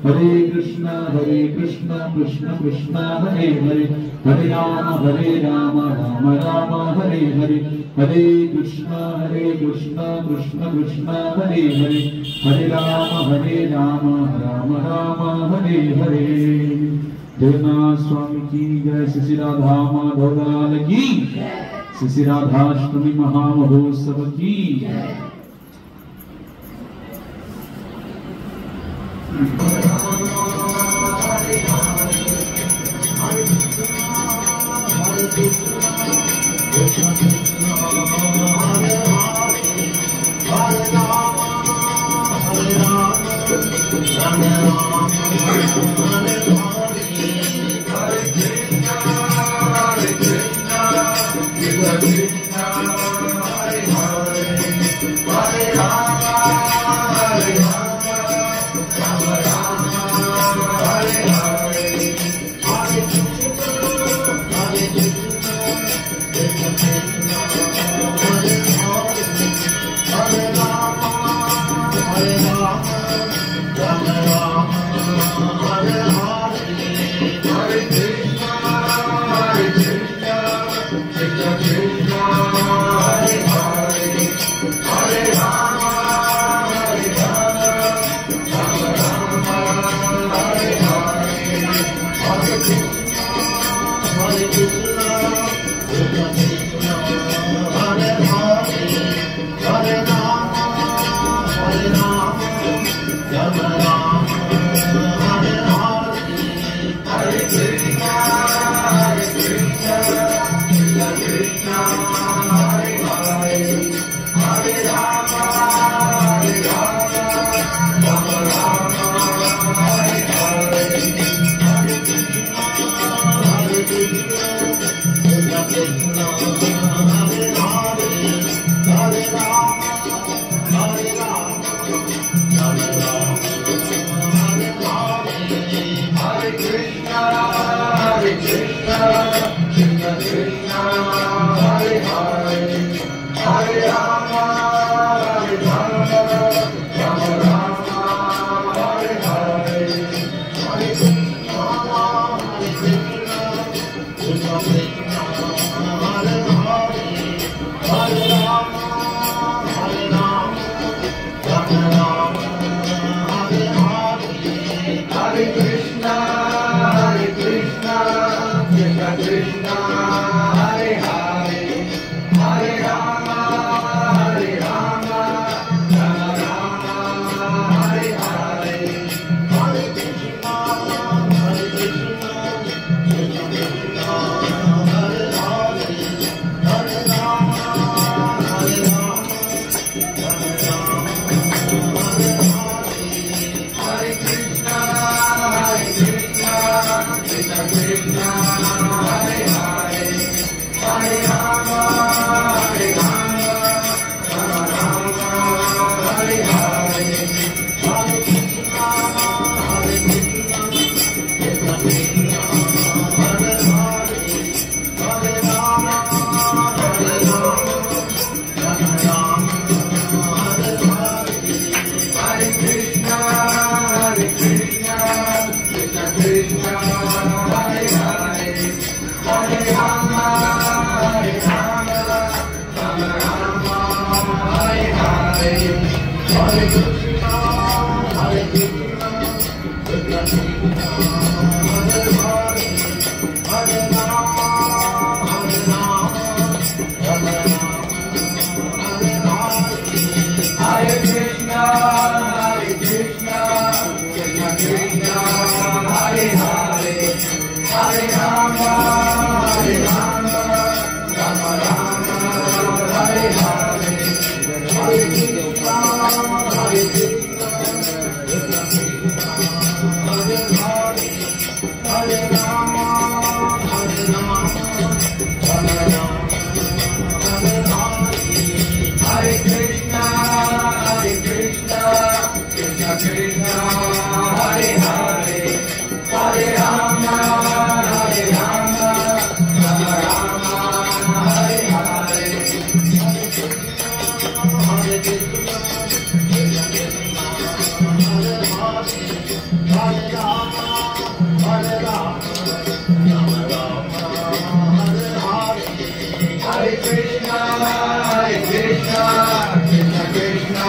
हरे कृष्णा कृष्ण कृष्ण हरे हरे, हरे राम राम राम हरे हरे, हरे कृष्णा कृष्ण कृष्ण हरे हरे, हरे राम राम राम हरे हरे। जगन्नाथ स्वामी की जय, श्री राधा माधव लाल की, श्री राधाष्टमी महामहोत्सव की। Hare Krishna, Hare Krishna, Krishna Krishna,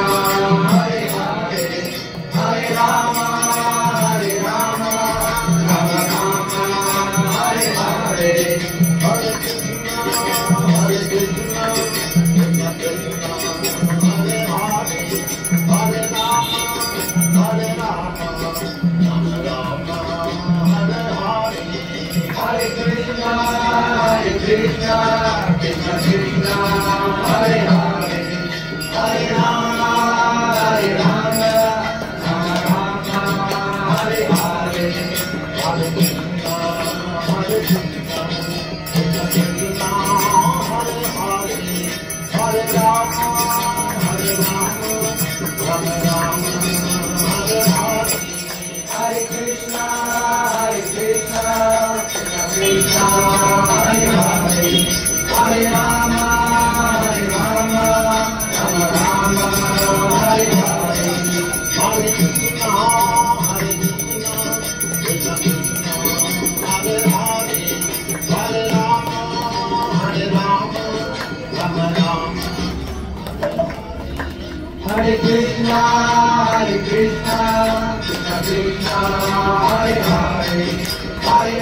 Hare Hare, Hare Rama, Hare Rama, Rama Rama, Hare Hare, Hare Krishna, Hare Krishna, Krishna Krishna, Hare Hare, Hare Rama, Hare Rama, Rama Rama, Hare Hare, Hare Krishna, Hare Krishna. Krishna Hare Hare, Hare Rama, Hare Rama, Rama Rama, Hare Hare, Krishna, Hare Krishna, Krishna Krishna, Hare Hare, Hare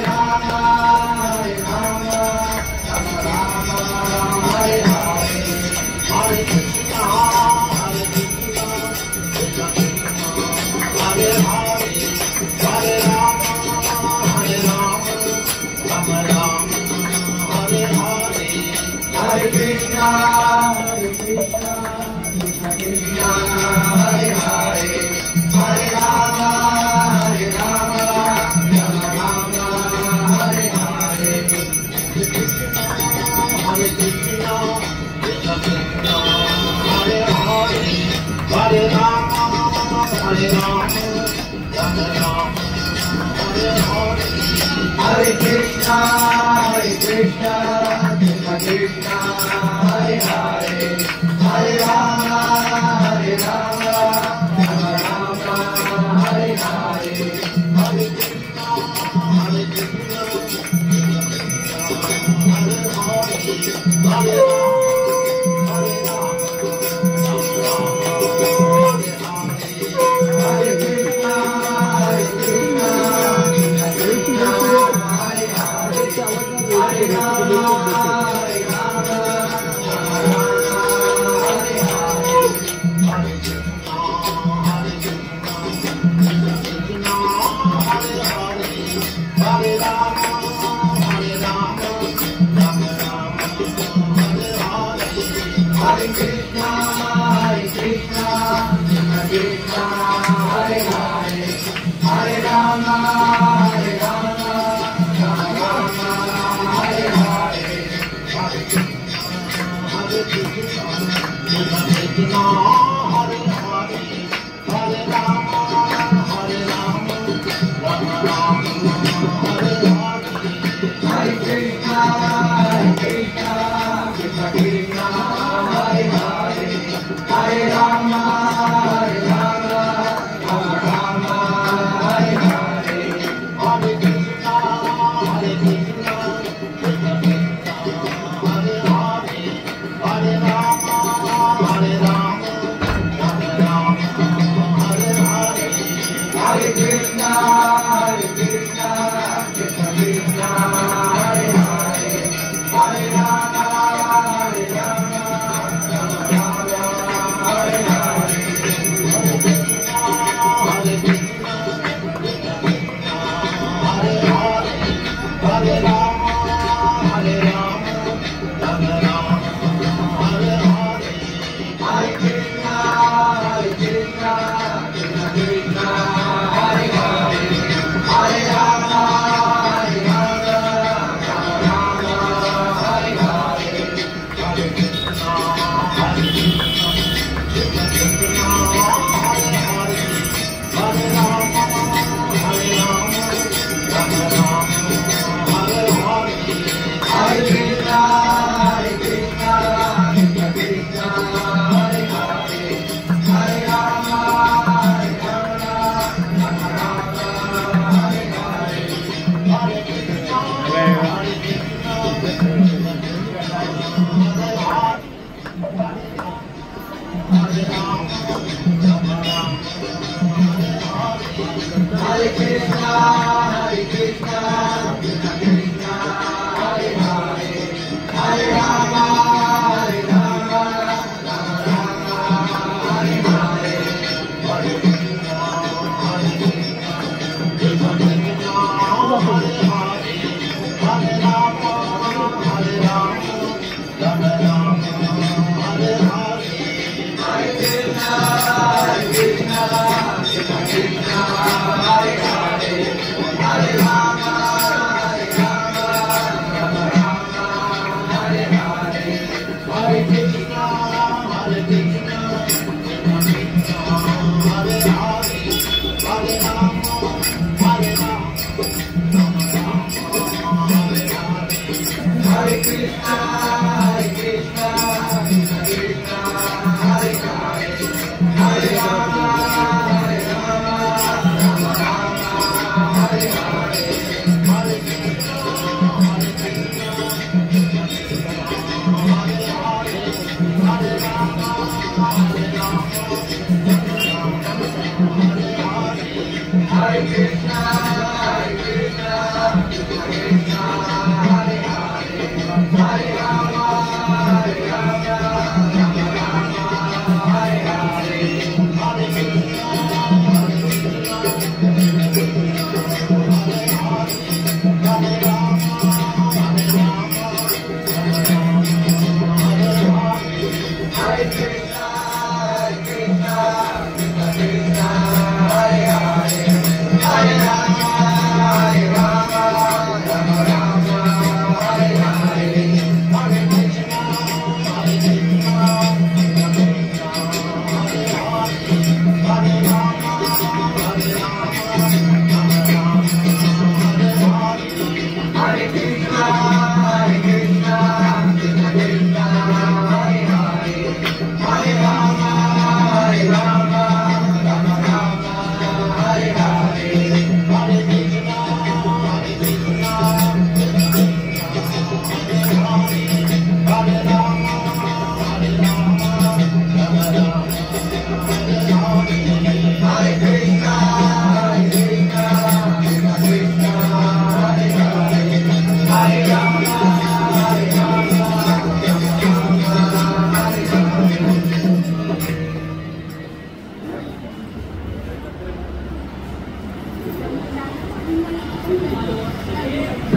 Rama, Hare Rama, Rama Rama, Hare Hare, Hare Krishna, Hare Krishna, Krishna Krishna, Hare Hare, Hare Rama, Hare Rama, Rama Rama, Hare Hare, Hare Krishna, Hare Krishna, Hare Hare, Hare Rama,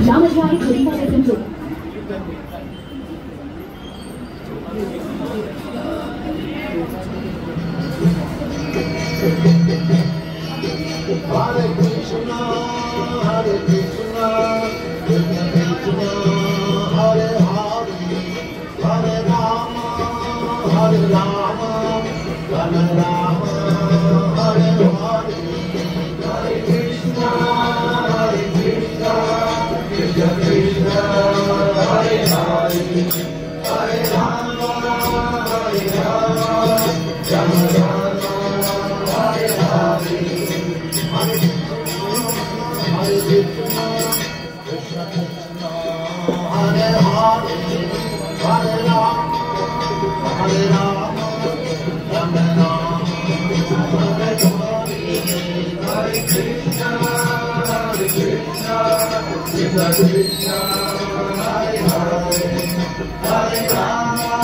Ramajwari Khalifa Temple. Hare Krishna, Hare Krishna, Krishna Krishna, Hare Hare, Hare Rama, Hare Rama, Rama Rama, Hare Hare, Hare Krishna, Hare Krishna, Krishna Krishna, Hare Hare, Hare Rama, Hare Rama, Rama Rama, Hare Hare. Hare Krishna, Krishna Krishna, Hare Hare, Hare Rama, Hare Rama, Rama Rama, Hare Hare, Hare Krishna, Hare Krishna, Krishna Krishna, Hare Hare, Hare Rama, Hare Rama, Rama Rama, Hare Hare, Hare Krishna, Hare Krishna, Krishna Krishna, Hare Hare, Hare Rama,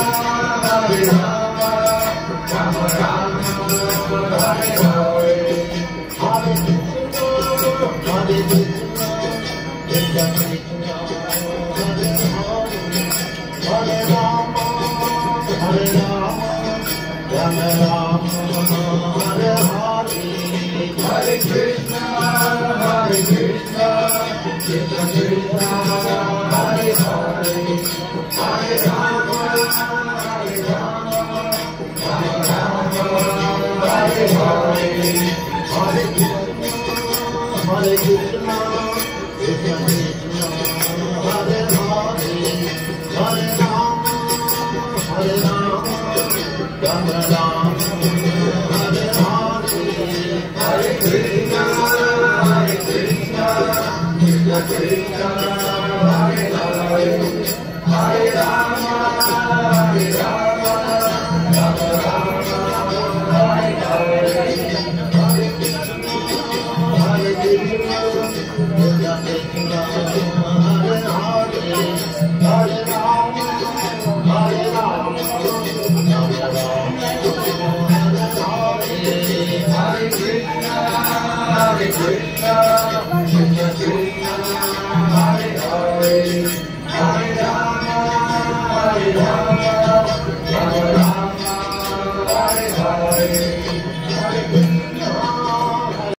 Hare Rama, Rama Rama, Hare Hare, Hare Krishna, Hare Krishna, Krishna Krishna, Hare Hare, Hare Rama, Hare Rama, Rama Rama, Hare Hare, Hare Krishna, Hare Krishna, Krishna Krishna, Hare Hare, Hare Rama, Hare Rama, Rama Rama, Hare Hare, Hare Krishna, Hare Krishna, Krishna Krishna, Hare Hare, Hare Rama, Hare Rama, Rama Rama, Hare Hare, Hare Krishna, Hare Krishna, Krishna